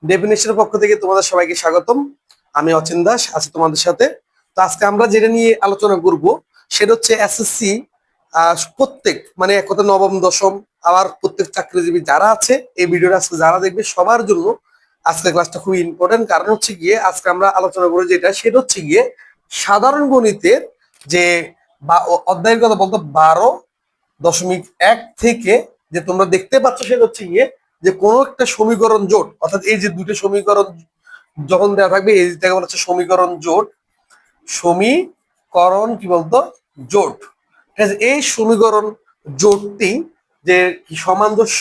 ডেফিনেশনের পক্ষ থেকে তোমাদের সবাইকে স্বাগতম। আমি অচিন দাস আছি তোমাদের সাথে। তো আজকে আমরা যেটা নিয়ে আলোচনা করব সেটা হচ্ছে এসএসসি প্রত্যেক মানে এক কথা নবম দশম আবার প্রত্যেক চাকরিজীবী যারা আছে এই ভিডিওটা আজকে যারা দেখবে সবার জন্য আজকে ক্লাসটা খুবই ইম্পর্টেন্ট। কারণ হচ্ছে গিয়ে আজকে আমরা আলোচনা করবো যেটা সেটা হচ্ছে গিয়ে সাধারণ গণিতের যে অধ্যায়ের কথা বলতো 12.1 থেকে যে তোমরা দেখতে পাচ্ছ সেটা হচ্ছে গিয়ে যে কোনো একটা সমীকরণ জোট, অর্থাৎ এই যে দুটো সমীকরণ যখন দেওয়া থাকবে এই থেকে বলা হচ্ছে সমীকরণ জোট। সমীকরণ কি বলতো জোট, ঠিক আছে। এই সমীকরণ জোটটি যে কি সামঞ্জস্য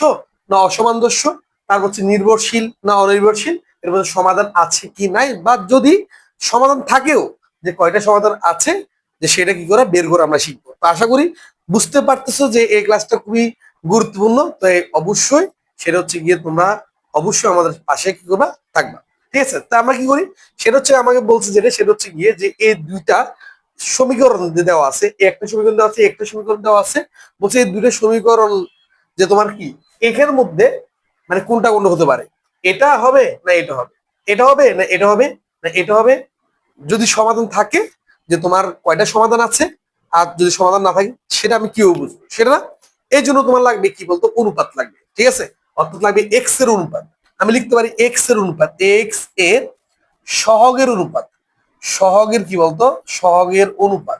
না অসামঞ্জস্য, তারপর হচ্ছে নির্ভরশীল না অনির্ভরশীল, এর মধ্যে সমাধান আছে কি নাই, বা যদি সমাধান থাকেও যে কয়টা সমাধান আছে যে সেটা কি করে বের করে আমরা শিখবো। তো আশা করি বুঝতে পারতেছো যে এই ক্লাসটা খুবই গুরুত্বপূর্ণ। তো অবশ্যই সেটা হচ্ছে গিয়ে তোমরা অবশ্যই আমাদের পাশে কি করবা থাকবা, ঠিক আছে। তা আমরা কি করি সেটা হচ্ছে আমাকে বলছে যেটা সেটা হচ্ছে গিয়ে যে এই দুইটা সমীকরণ দেওয়া আছে, একটা সমীকরণ দেওয়া আছে একটা সমীকরণ দেওয়া আছে, বলছে এই দুইটা সমীকরণ যে তোমার কি একের মধ্যে মানে কোনটা কোনটা হতে পারে, এটা হবে না এটা হবে, এটা হবে না এটা হবে না এটা হবে। যদি সমাধান থাকে যে তোমার কয়টা সমাধান আছে, আর যদি সমাধান না থাকে সেটা আমি কিভাবে বুঝবো সেটা না। এই জন্য তোমার লাগবে কি বলতো অনুপাত লাগবে, ঠিক আছে। অর্থাৎ লাগবে এক্স এর অনুপাত। আমি লিখতে পারি এক্স এর অনুপাত, এক্স এর সহগের অনুপাত। সহগের কি বলতো সহগের অনুপাত।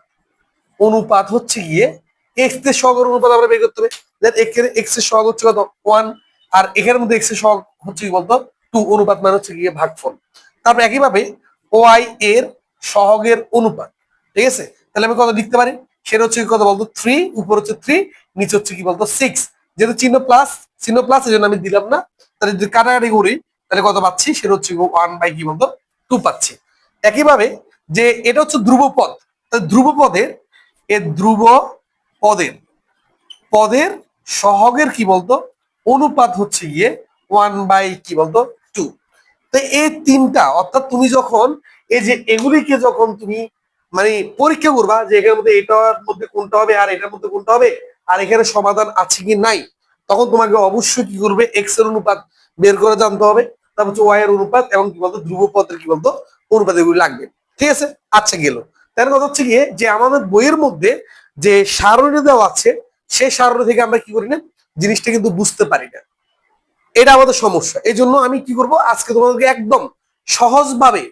অনুপাত হচ্ছে গিয়ে এক্স এর সহগের অনুপাত আমরা বের করতে হবে। এক্স এর সহগ হচ্ছে কত 1, আর এখানের মধ্যে এক্স এর সহগ হচ্ছে কি বলতো 2। অনুপাত মানে হচ্ছে গিয়ে ভাগফল। তারপর একইভাবে ওয়াই এর সহগের অনুপাত, ঠিক আছে। তাহলে আমি কত লিখতে পারি সেটা হচ্ছে কত বলতো 3, উপর হচ্ছে 3, নিচে হচ্ছে কি বলতো 6। যেহেতু চিহ্ন প্লাস এই জন্য আমি দিলাম না। তাহলে যদি কাটাকাটি করি তাহলে কত পাচ্ছি সেটা হচ্ছে 1 বাই কি বলতো 2 পাচ্ছি। একইভাবে যে এটা হচ্ছে ধ্রুবপদ, ধ্রুবপদের ধ্রুব পদের পদের সহগের কি বলতো অনুপাত হচ্ছে গিয়ে 1 বাই কি বলতো 2। তো এই তিনটা, অর্থাৎ তুমি যখন এই যে এগুলিকে যখন তুমি মানে পরীক্ষা করবা যে এখানের মধ্যে এটার মধ্যে কোনটা হবে আর এটার মধ্যে কোনটা হবে আর এখানে সমাধান আছে কি নাই, তখন তোমাকে অবশ্যই কি করবে এক্স এর অনুপাত বের করে জানতে হবে। তারপর হচ্ছে ওয়াই এর অনুপাত এবং কি বলতো ধ্রুবপদের কি বলতো অনুপাত, এগুলি লাগবে, ঠিক আছে। আচ্ছা গেল। তার কথা হচ্ছে গিয়ে যে আমাদের বইয়ের মধ্যে যে সারণী দেওয়া আছে সেই সারণী থেকে আমরা কি করি না জিনিসটা কিন্তু বুঝতে পারি না, এটা আমাদের সমস্যা। এই জন্য আমি কি করব আজকে তোমাদেরকে একদম সহজভাবে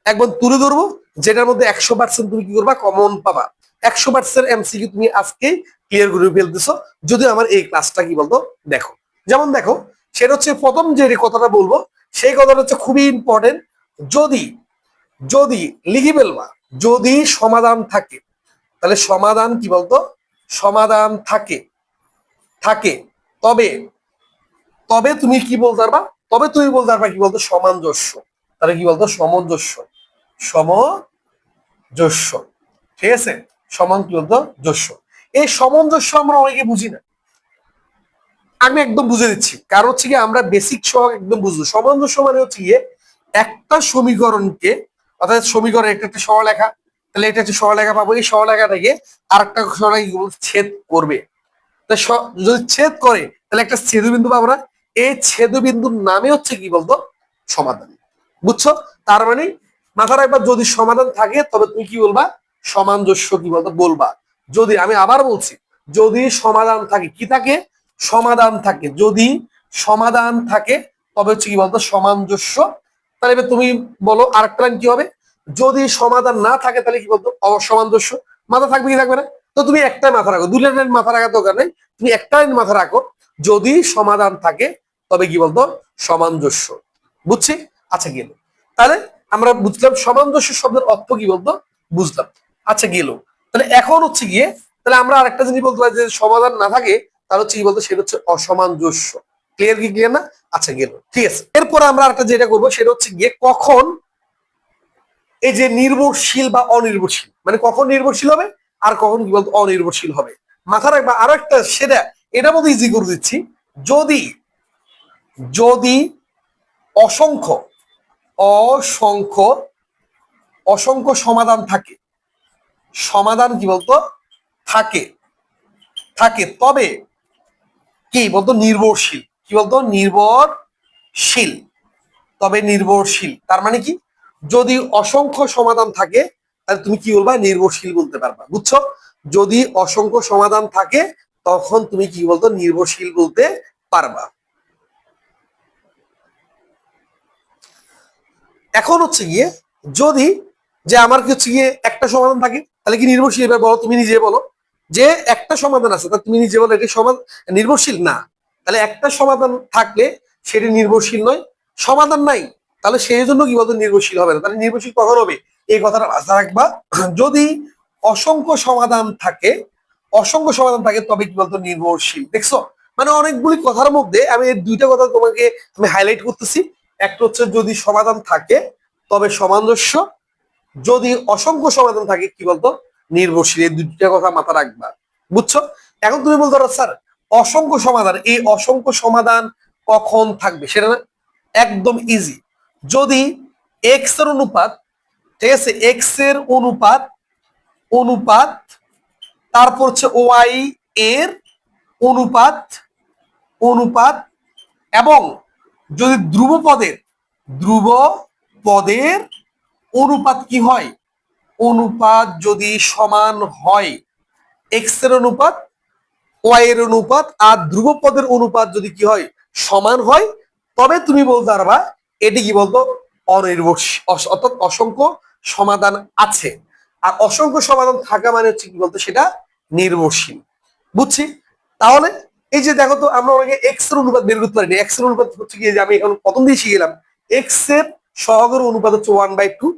একদম তুলে ধরবো, যেটার মধ্যে 100% তুমি কি করবা কমন পাবা। 100% এমসিকিউ তুমি আজকে ক্লিয়ার করে ফেলতেছো যদি আমার এই ক্লাসটা কি বলতো দেখো। যেমন দেখো সেটা হচ্ছে প্রথম যে কথাটা বলবো সেই কথাটা হচ্ছে খুবই ইম্পর্টেন্ট। যদি যদি লিখি ফেলবা যদি সমাধান থাকে, তাহলে সমাধান কি বলতো সমাধান থাকে থাকে তবে তবে তুমি কি বলতে পারবা, তবে তুমি বলতে পারবা কি বলতো সামঞ্জস্য। তাহলে কি বলতো সামঞ্জস্য, সামঞ্জস্য, ঠিক আছে। সমান কি বলতো জস্য। এই সামঞ্জস্য আমরা অনেকে বুঝি না, আমি একদম বুঝে দিচ্ছি। কারণ হচ্ছে কি আমরা বেসিক সহ একদম বুঝবো। সামঞ্জস্য মানে হচ্ছে গিয়ে একটা সমীকরণকে, অর্থাৎ সমীকরণ একটা একটা সরলরেখা, তাহলে এটা হচ্ছে সরলরেখা পাবো, এই সরলরেখাটাকে আরেকটা সরলরেখা ছেদ করবে। যদি ছেদ করে তাহলে একটা ছেদবিন্দু পাবো না, এই ছেদবিন্দুর নামে হচ্ছে কি বলতো সমাধান। বুঝছো? তার মানে মাথার একবার যদি সমাধান থাকে তবে তুমি কি বলবা সামঞ্জস্য কি বলতো বলবা। যদি আমি আবার বলছি যদি সমাধান থাকে, কি থাকে সমাধান থাকে, যদি সমাধান থাকে তবে হচ্ছে কি বলতো সামঞ্জস্য। তাহলে এবার তুমি বলো আরেকটা লাইন কি হবে, যদি সমাধান না থাকে তাহলে কি বলতো অসামঞ্জস্য। মাথা থাকবে কি থাকবে না? তো তুমি একটাই মাথা রাখো, দুটো লাইন মাথা রাখার দরকার নেই, তুমি একটা লাইন মাথা রাখো যদি সমাধান থাকে তবে কি বলতো সামঞ্জস্য। বুঝছি? আচ্ছা গেল। তাহলে আমরা বুঝলাম সামঞ্জস্য শব্দের অর্থ কি বলতো বুঝলাম। আচ্ছা গেল। তাহলে এখন হচ্ছে গিয়ে তাহলে আমরা আরেকটা জিনিস বলতে পারি যে সমাধান না থাকে তাহলে হচ্ছে কি বলতো সেটা হচ্ছে অসামঞ্জস্য। ক্লিয়ার কি ক্লিয়ার না? আচ্ছা গেল, ঠিক আছে। এরপরে আমরা আরেকটা যেটা করবো সেটা হচ্ছে গিয়ে কখন এই যে নির্ভরশীল বা অনির্ভরশীল, মানে কখন নির্ভরশীল হবে আর কখন কি বলতো অনির্ভরশীল হবে মাথা রাখবা। আরো একটা সেটা এটা মধ্যে ইজি করে দিচ্ছি। যদি যদি অসংখ্য অসংখ্য অসংখ্য সমাধান থাকে, সমাধান কি বলতো থাকে থাকে তবে কি বলতো নির্ভরশীল, কি বলতো নির্ভরশীল, তবে নির্ভরশীল। তার মানে কি, যদি অসংখ্য সমাধান থাকে তাহলে তুমি কি বলবা, নির্ভরশীল বলতে পারবা। বুঝছো? যদি অসংখ্য সমাধান থাকে তখন তুমি কি বলতো, নির্ভরশীল বলতে পারবা। এখন হচ্ছে গিয়ে যদি যে আমার কি হচ্ছে গিয়ে একটা সমাধান থাকে তাহলে কি নির্ভরশীল? এবার বলো, তুমি নিজে বলো যে একটা সমাধান আছে, তা তুমি নিজে বলো এটি নির্ভরশীল না। তাহলে একটা সমাধান থাকলে সেটি নির্ভরশীল নয়, সমাধান নাই তাহলে সেই জন্য কি বলতো নির্ভরশীল হবে না। তাহলে নির্ভরশীল কখন হবে এই কথাটা মাথায় রাখবা। যদি অসংখ্য সমাধান থাকে, অসংখ্য সমাধান থাকে তবে কি বলতো নির্ভরশীল। দেখছো, মানে অনেকগুলি কথার মধ্যে আমি এই দুইটা কথা তোমাকে আমি হাইলাইট করতেছি। একটা হচ্ছে যদি সমাধান থাকে তবে সামঞ্জস্য, যদি অসংখ্য সমাধান থাকে কি বলতো নির্ভরশীল। এই দুইটা কথা মাথা রাখবা। বুঝছো? এখন তুমি বলতে পারো স্যার অসংখ্য সমাধান, এই অসংখ্য সমাধান কখন থাকবে সেটা না, একদম ইজি। যদি এক্স এর অনুপাত, ঠিক আছে, এক্স এর অনুপাত অনুপাত তারপর হচ্ছে ওয়াই এর অনুপাত অনুপাত এবং যদি ধ্রুব পদের অনুপাত কি হয়, অনুপাত যদি সমান হয়, এক্স এর অনুপাত ওয়াই এর অনুপাত আর ধ্রুবপদের অনুপাত যদি কি হয়, সমান হয়, তবে তুমি বলতে পারবা এটি কি বলতো অনির্ভরশীল, অর্থাৎ অসংখ্য সমাধান আছে। আর অসংখ্য সমাধান থাকা মানে হচ্ছে কি বলতো সেটা নির্ভরশীল। বুঝছি? তাহলে এই যে দেখো তো, আমরা অনেকে এক্স এর অনুপাত বের করতে পারিনি। এক্স এর অনুপাত হচ্ছে কি, যে আমি এখন প্রথম দিয়ে শিখে গেলাম, এক্স এর সহগের অনুপাত হচ্ছে 1/2,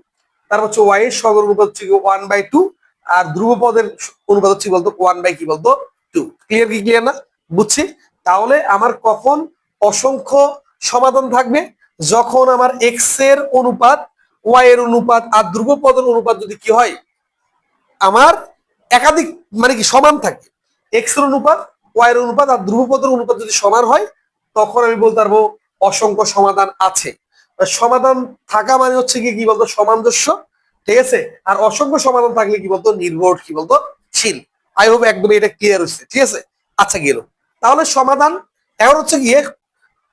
তারপর হচ্ছে ওয়াই এর সহগের অনুপাত হচ্ছে 1/2, আর ধ্রুবপদের অনুপাত হচ্ছে বলতো 1/2। ক্লিয়ার? কি ক্লিয়ার না? বুঝছি। তাহলে আমার কখন অসংখ্য সমাধান থাকবে, যখন আমার এক্স এর অনুপাত ওয়াই এর অনুপাত আর ধ্রুবপদের অনুপাত যদি কি হয়, আমার একাধিক মানে কি সমান থাকে। এক্স এর অনুপাত ওয়াই এর অনুপাত আর ধ্রুবপদের অনুপাত যদি সমান হয়, তখন আমি বলতে পারবো অসংখ্য সমাধান আছে। সমাধান থাকা মানে হচ্ছে কি বলতো সামঞ্জস্য, ঠিক আছে। আর অসংখ্য সমাধান থাকলে কি বলতো নির্ভর কি বলতো শীল। আই হোপ একদম এটা ক্লিয়ার হচ্ছে, ঠিক আছে। আচ্ছা গেল। তাহলে সমাধান এখন হচ্ছে গিয়ে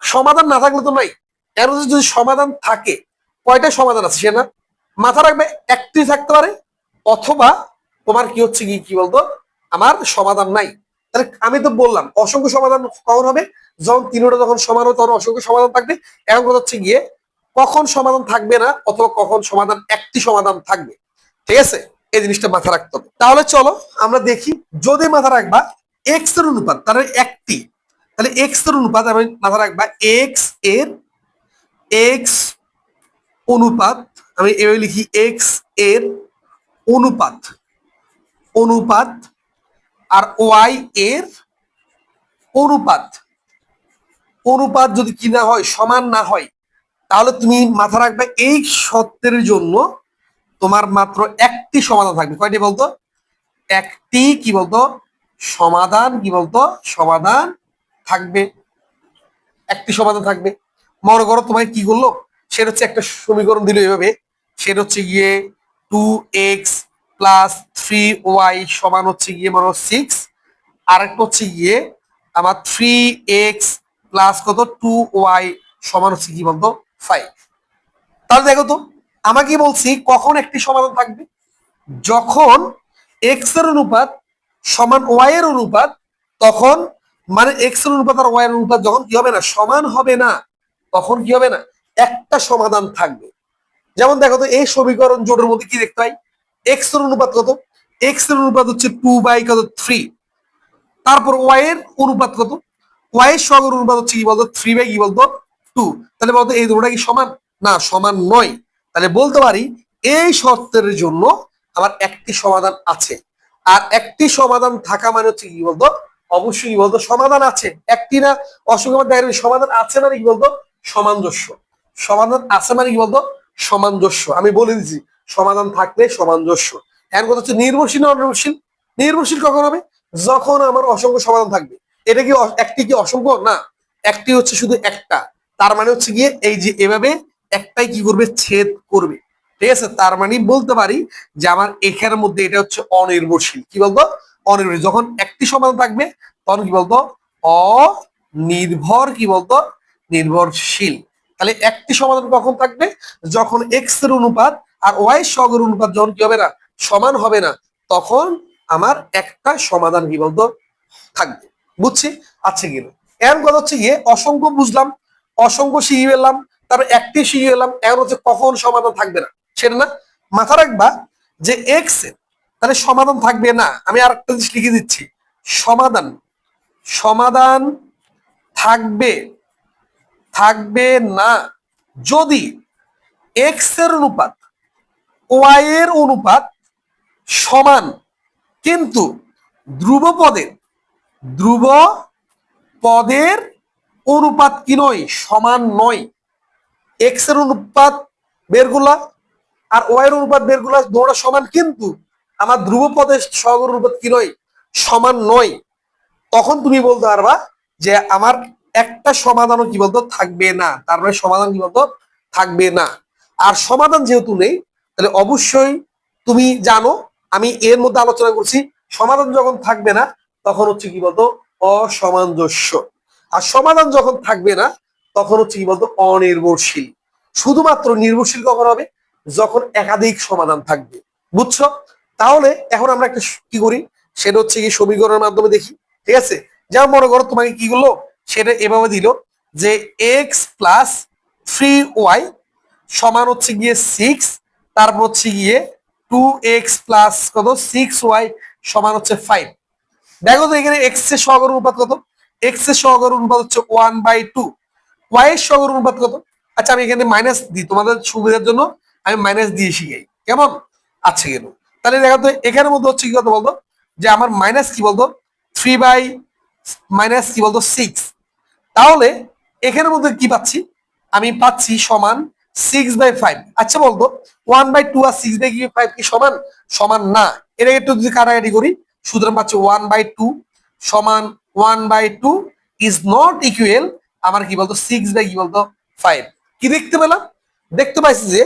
সমাধান না থাকলে তো নাই, এখন হচ্ছে যদি সমাধান থাকে, কয়টা সমাধান আছে সেটা মাথা রাখবে। একটি থাকতে পারে, অথবা তোমার কি হচ্ছে কি বলতো আমার সমাধান নাই। তাহলে আমি তো বললাম অসংখ্য সমাধান কখন হবে, যখন তিনটা যখন সমান হবে তখন অসংখ্য সমাধান থাকবে। এখন কথা হচ্ছে গিয়ে কখন সমাধান থাকবে না, অথবা কখন সমাধান একটি সমাধান থাকবে, ঠিক আছে। এই জিনিসটা মাথা রাখতে হবে। তাহলে চলো আমরা দেখি, যদি মাথা রাখবা এক্স এর অনুপাত তাহলে একটি, তাহলে এক্স এর অনুপাত আমি মাথা রাখবা এক্স অনুপাত, আমি এভাবে লিখি এক্স এর অনুপাত অনুপাত আর ওয়াই এর অনুপাত অনুপাত যদি কি না হয়, সমান না হয়, তাহলে তুমি মাথা রাখবে এই সত্যের জন্য তোমার মাত্র একটি সমাধান থাকবে। কয়টি বলতো? একটি কি বলতো সমাধান, কি বলতো সমাধান থাকবে, একটি সমাধান থাকবে। মনে করো তোমায় কি করলো, সেটা হচ্ছে একটা সমীকরণ দিল এভাবে, সেটা হচ্ছে গিয়ে 2x+3y সমান হচ্ছে গিয়ে মনে 6, আর একটা হচ্ছে গিয়ে আমার 3x প্লাস কত 2y সমান হচ্ছে কি বলতো 5। তাহলে দেখো তো, আমাকে বলছি কখন একটি সমাধান থাকবে, যখন এক্স এর অনুপাত সমান ওয়াই এর অনুপাত, তখন মানে এক্স এর অনুপাত আর ওয়াই এর অনুপাত যখন কি হবে না, সমান হবে না, তখন কি হবে না, একটা সমাধান থাকবে। যেমন দেখো তো, এই সমীকরণ জোটের মধ্যে কি দেখতে পাই, এক্স এর অনুপাত কত, এক্স এর অনুপাত হচ্ছে 2/3, তারপর ওয়াই এর অনুপাত কত, ওয়াই এর সহগের অনুপাত হচ্ছে কি বলতো 3/2। তাহলে বলতো এই দুটোটা কি সমান? না, সমান নয়। তাহলে বলতে পারি এই শর্তের জন্য আমার একটি সমাধান আছে। আর একটি সমাধান থাকা মানে হচ্ছে কি বলতো অবশ্যই কি বলতো সমাধান আছে, একটি না অসংখ্য সমাধান আছে মানে কি বলতো সামঞ্জস্য। সমাধান আছে মানে কি বলতো সামঞ্জস্য। আমি বলে দিচ্ছি সমাধান থাকলে সামঞ্জস্য। এখন কথা হচ্ছে নির্ভরশীল না অনির্ভরশীল। নির্ভরশীল কখন হবে, যখন আমার অসংখ্য সমাধান থাকবে। এটা কি একটি কি অসংখ্য? না, একটি হচ্ছে শুধু একটা। তার মানে হচ্ছে গিয়ে এই যে এভাবে একটাই কি করবে, ছেদ করবে, ঠিক আছে। তার মানে বলতে পারি যে আমার এখানের মধ্যে এটা হচ্ছে অনির্ভরশীল। কি বলতো অনির্ভরশীল। যখন একটি সমাধান থাকবে তখন কি বলতো অনির্ভর, কি বলতো নির্ভরশীল। তাহলে একটি সমাধান কখন থাকবে? যখন এক্স এর অনুপাত আর ওয়াই এর সহগের অনুপাত যখন কি হবে না, সমান হবে না, তখন আমার একটা সমাধান কি বলতো থাকবে। বুঝছি? আচ্ছা গেল। এখন কথা হচ্ছে গিয়ে অসংখ্য বুঝলাম, অসংখ্য শিখে এলাম, তারপর একটি শিখে এলাম, এখন হচ্ছে কখন সমাধান থাকবে না সেটা না। মাথা রাখবা যে এক্স এর তাহলে সমাধান থাকবে না, আমি আর একটা জিনিস লিখে দিচ্ছি, সমাধান সমাধান থাকবে থাকবে না যদি এক্স এর অনুপাত ওয়াই এর অনুপাত সমান, কিন্তু ধ্রুব পদের ধ্রুব পদের অনুপাত কি নয়, সমান নয়। এক্স এর অনুপাত বের করলা আর ওয়াই এর অনুপাত বের করলা, দুটোটা সমান, কিন্তু আমার ধ্রুব পদের সহগের অনুপাত কি নয়, সমান নয়। তখন তুমি বলতে পারবা যে আমার একটা সমাধানও কি বলতো থাকবে না, তার মানে সমাধান কি বলতো থাকবে না। আর সমাধান যেহেতু নেই, তাহলে অবশ্যই তুমি জানো আমি এর মধ্যে আলোচনা করছি, সমাধান যখন থাকবে না তখন হচ্ছে কি বলতো অসামঞ্জস্য, আর সমাধান যখন থাকবে না তখন হচ্ছে কি বলতো অনির্ভরশীল। শুধুমাত্র নির্ভরশীল কখন হবে? যখন একাধিক সমাধান থাকবে। বুঝছো? তাহলে এখন আমরা একটা কি করি, সেটা হচ্ছে কি সমীকরণের মাধ্যমে দেখি। ঠিক আছে? যেমন মনে করো তোমাকে কি করলো, সেটা এভাবে দিল যে এক্স প্লাস 3y সমান হচ্ছে গিয়ে 6, তারপর হচ্ছে গিয়ে 2x প্লাস কত 6y সমান হচ্ছে 5। দেখো তো এখানে এক্স এর সহগের অনুপাত কত? এক্স এর সহগের অনুপাত হচ্ছে 1/2। ওয়াই এর সহগের অনুপাত কত? আচ্ছা আমি এখানে মাইনাস দিই তোমাদের সুবিধার জন্য, আমি মাইনাস দিয়ে শিখাই কেমন। আচ্ছা গেল। তাহলে দেখো তো এখানের মধ্যে হচ্ছে কি কত বলতো, যে আমার মাইনাস কি বলতো 3 বাই মাইনাস কি বলতো 6। তাহলে এখানের মধ্যে কি পাচ্ছি, আমি পাচ্ছি সমান 6/5। আচ্ছা বলতো 1/2 আর 6/5 কি সমান? সমান না। এটা একটু যদি কাটাকাটি করি, সুতরাং পাচ্ছি 1/2 সমান 1/2 ইজ নট ইকুয়াল আমার কি বলতো 6 কি বলতো 5। কি দেখতে পেলাম? দেখতে পাইছি যে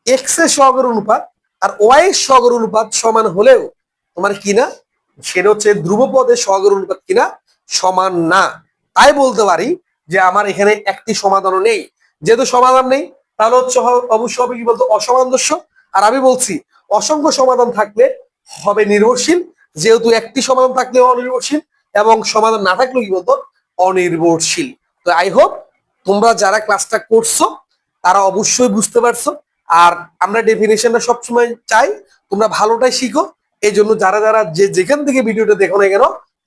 এক্স এর সহগের অনুপাত আর ওয়াই এর সহগের অনুপাত সমান হলেও তোমার কি না, সেটা হচ্ছে ধ্রুবপদের সহগের অনুপাত কিনা সমান না। তাই বলতে পারি যে আমার এখানে একটি সমাধানও নেই। যেহেতু সমাধান নেই, তাহলে হচ্ছে অবশ্যই হবে কি বলতো অসামঞ্জস্য। আর আমি বলছি অসংখ্য সমাধান থাকলে হবে নির্ভরশীল, যেহেতু একটি সমাধান থাকলে অনির্ভরশীল, এবং সমাধান না থাকলে কি বলতো অনির্ভরশীল। তো আই হোপ তোমরা যারা ক্লাসটা করছো তারা অবশ্যই বুঝতে পারছো। আর আমরা ডেফিনেশনটা সবসময় চাই তোমরা ভালোটাই শিখো। এই জন্য যারা যারা যে যেখান থেকে ভিডিওটা দেখো না কেন,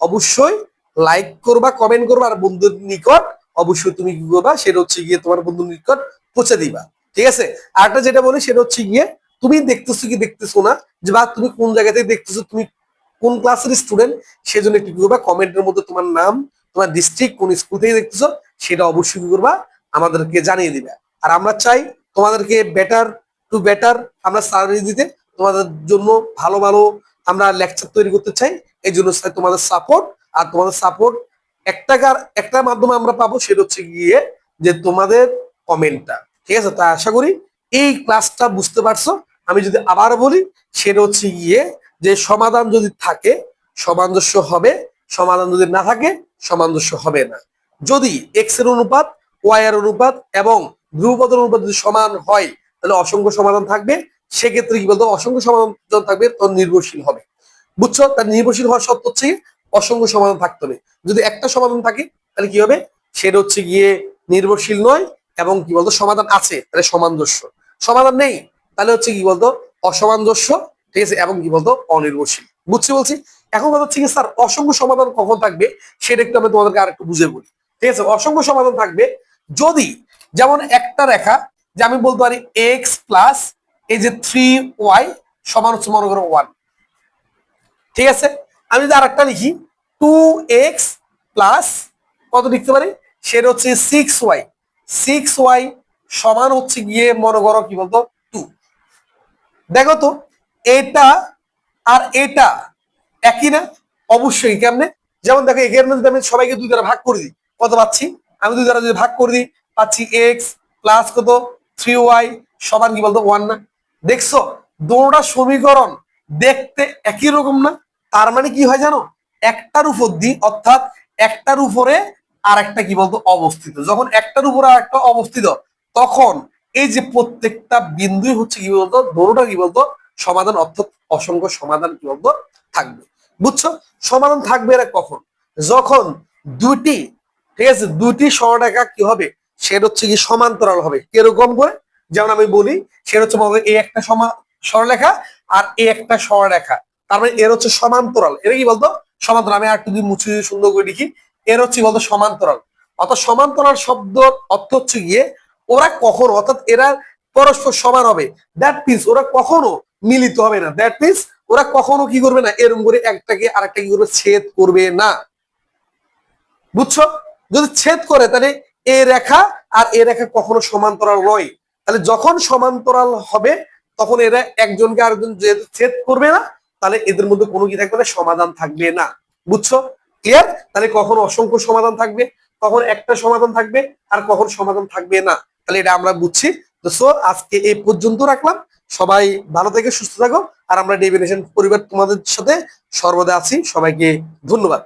অবশ্যই লাইক করবা, কমেন্ট করবা, আর বন্ধুর নিকট অবশ্যই তুমি কি করবা, সেটা হচ্ছে গিয়ে তোমার বন্ধুর নিকট পৌঁছে দিবা। ঠিক আছে? আরেকটা যেটা বলি সেটা হচ্ছে গিয়ে তুমি দেখতেছো কি দেখতেছো না, যে বা তুমি কোন জায়গা থেকে দেখতেছো, তুমি কোন ক্লাসের স্টুডেন্ট, সেজন্য একটু কি করবা কমেন্টের মধ্যে তোমার নাম, তোমার ডিস্ট্রিক্ট, কোন স্কুল থেকে দেখতেছো সেটা অবশ্যই কি করবা আমাদেরকে জানিয়ে দিবে। আর আমরা চাই তোমাদেরকে বেটার টু বেটার আমরা সার্ভিস দিতে, তোমাদের জন্য ভালো ভালো আমরা লেকচার তৈরি করতে চাই। এই জন্য চাই তোমাদের সাপোর্ট। আর তোমাদের সাপোর্ট একটা মাধ্যমে আমরা পাবো, সেটা হচ্ছে গিয়ে যে তোমাদের কমেন্টটা। ঠিক আছে? তা আশা করি এই ক্লাসটা বুঝতে পারছো। আমি যদি আবার বলি, সেটা হচ্ছে গিয়ে যে সমাধান যদি থাকে সামঞ্জস্য হবে, সমাধান যদি না থাকে সামঞ্জস্য হবে না। যদি এক্স এর অনুপাত ওয়াই এর অনুপাত এবং ধ্রুবপদের অনুপাত যদি সমান হয়, তাহলে অসংখ্য সমাধান থাকবে। সেক্ষেত্রে কি বলতো অসংখ্য সমাধান থাকবে, তখন নির্ভরশীল হবে। বুঝছো? তার নির্ভরশীল হওয়ার শর্ত হচ্ছে অসংখ্য সমাধান থাকতে হবে। যদি একটা সমাধান থাকে তাহলে কি হবে, সেটা হচ্ছে গিয়ে নির্ভরশীল নয়, এবং কি বলতো সমাধান আছে তাহলে সামঞ্জস্য, সমাধান নেই তাহলে হচ্ছে কি বলতো অসামঞ্জস্য। ঠিক আছে? এবং কি বলতো অনির্ভরশীল। বুঝছি বলছি। এখন কথা হচ্ছে কি স্যার অসংখ্য সমাধান কখন থাকবে, সেটা একটু আমি তোমাদেরকে আরেকটু বুঝে বলি। ঠিক আছে? অসংখ্য সমাধান থাকবে যদি, যেমন একটা রেখা, যে আমি বলতে পারি এক্স প্লাস এই যে 3y সমান হচ্ছে মনে করো 1। ঠিক আছে? আমি যদি আরেকটা লিখি 2x প্লাস কত লিখতে পারি, সেটা হচ্ছে 6y। 6y সমান হচ্ছে গিয়ে মনে করো কি বলতো 2। দেখো তো এটা আর এটা একই না? অবশ্যই। কেমনে? যেমন দেখো এখানে যদি আমি সবাইকে 2 দ্বারা ভাগ করে দিই, কত পাচ্ছি? আমি 2 দ্বারা যদি ভাগ করে দিই পাচ্ছি এক্স প্লাস কত 3y সমান কি বলতো 1 না? দেখছো দুটোটা সমীকরণ দেখতে একই রকম না? তার মানে কি হয় জানো, একটার উপর দি, অর্থাৎ একটার উপরে আর একটা কি বলতো অবস্থিত। যখন একটার উপরে আর একটা অবস্থিত, তখন এই যে প্রত্যেকটা বিন্দুই হচ্ছে কি বলতো, ধরোটা কি বলতো সমাধান, অর্থাৎ অসংখ্য সমাধান কি বলতো থাকবে। বুঝছো? সমাধান থাকবে এরা কখন? যখন দুটি, ঠিক আছে, দুটি সরলরেখা কি হবে, সেটা হচ্ছে কি সমান্তরাল হবে। কিরকম করে? যেমন আমি বলি, সেটা হচ্ছে এই একটা সরলরেখা আর এই একটা সরলরেখা, তার মানে এর হচ্ছে সমান্তরাল। এরা কি বলতো সমান্তরাল। আমি আর একটু মুছে সুন্দর করে লিখি, এর হচ্ছে বলতো সমান্তরাল। অর্থাৎ সমান্তরাল শব্দ অর্থ হচ্ছে গিয়ে ওরা কখনো, অর্থাৎ এরা পরস্পর সমান হবে। দ্যাট মিনস ওরা কখনো মিলিত হবে না। দ্যাট মিনস ওরা কখনো কি করবে না, এরকম করে একটাকে আরেকটা কি করবে, ছেদ করবে না। বুঝছো? যদি ছেদ করে তাহলে এ রেখা আর এ রেখা কখনো সমান্তরাল নয়। তাহলে যখন সমান্তরাল হবে তখন এরা একজনকে আরেকজন যেহেতু ছেদ করবে না, তাহলে এদের মধ্যে কোনো কি থাকবে না, সমাধান থাকবে না। বুঝছো? ক্লিয়ার? তাহলে কখন অসংখ্য সমাধান থাকবে, কখন একটা সমাধান থাকবে, আর কখন সমাধান থাকবে না। তাহলে এটা আমরা বুঝছি। তো সো আজকে এই পর্যন্ত রাখলাম। সবাই ভালো থেকে সুস্থ থাকো। আর আমরা ডেফিনেশন পরিবার তোমাদের সাথে সর্বদা আছি। সবাইকে ধন্যবাদ।